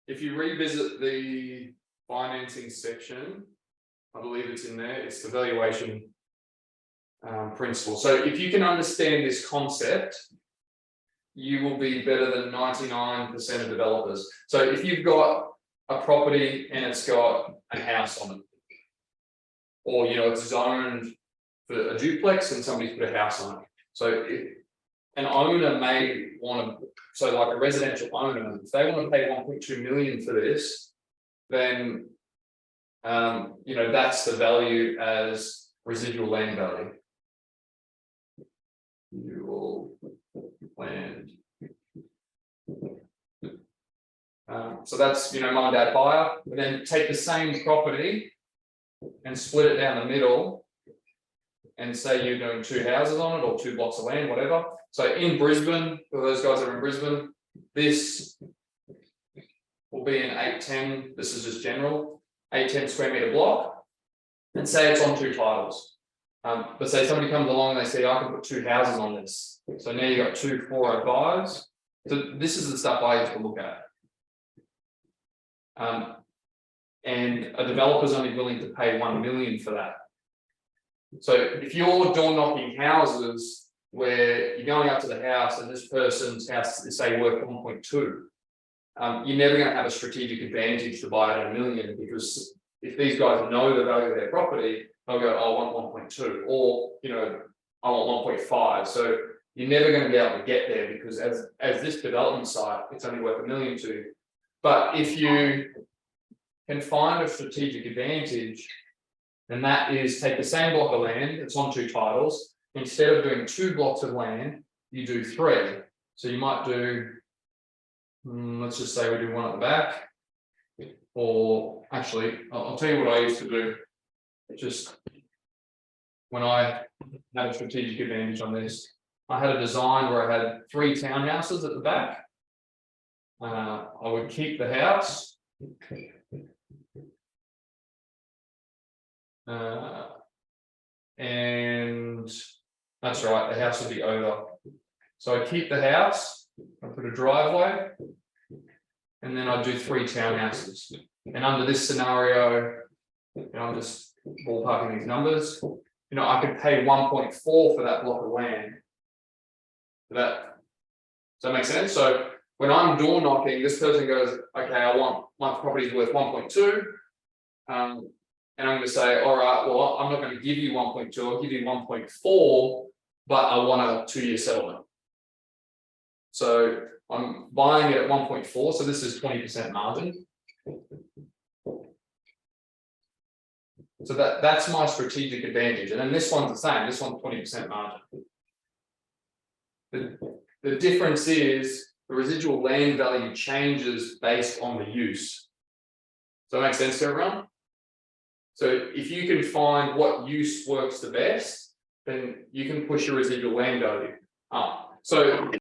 if you revisit the financing section, I believe it's in there, it's the valuation principle. So if you can understand this concept, you will be better than 99% of developers. So if you've got a property and it's got a house on it, or it's zoned for a duplex and somebody's put a house on it. So an owner may want to, so like a residential owner, if they want to pay 1.2 million for this, then that's the value as residual land value. Residual land. So that's my dad buyer, but then take the same property and split it down the middle and say you're doing 2 houses on it or 2 blocks of land, whatever. So in Brisbane, for those guys that are in Brisbane, this will be an 810, this is just general, 810 square meter block, and say it's on 2 titles. But say somebody comes along and they say, I can put 2 houses on this. So now you've got 2 405s. So this is the stuff I used to look at. And a developer's only willing to pay 1 million for that. So if you're door knocking houses where you're going up to the house and this person's house is say worth 1.2, you're never going to have a strategic advantage to buy it at 1 million, because if these guys know the value of their property, they'll go, I want 1.2, or I want 1.5. So you're never going to be able to get there, because as this development site, it's only worth 1 million to. But if you can find a strategic advantage, then that is take the same block of land, it's on 2 titles. Instead of doing 2 blocks of land, you do 3. So you might do, let's just say we do one at the back, or actually, I'll tell you what I used to do. Just when I had a strategic advantage on this, I had a design where I had 3 townhouses at the back. I would keep the house. And that's right, the house would be over. So I keep the house, I put a driveway, and then I do 3 townhouses. And under this scenario, I'm just ballparking these numbers. I could pay 1.4 for that block of land. Does that make sense? So when I'm door knocking, this person goes, okay, I want my property's worth 1.2. And I'm going to say, all right, well, I'm not going to give you 1.2, I'll give you 1.4, but I want a 2-year settlement. So I'm buying it at 1.4, so this is 20% margin. So that's my strategic advantage. And then this one's the same, this one's 20% margin. The difference is the residual land value changes based on the use. Does that make sense to everyone? So if you can find what use works the best, then you can push your residual land value up. So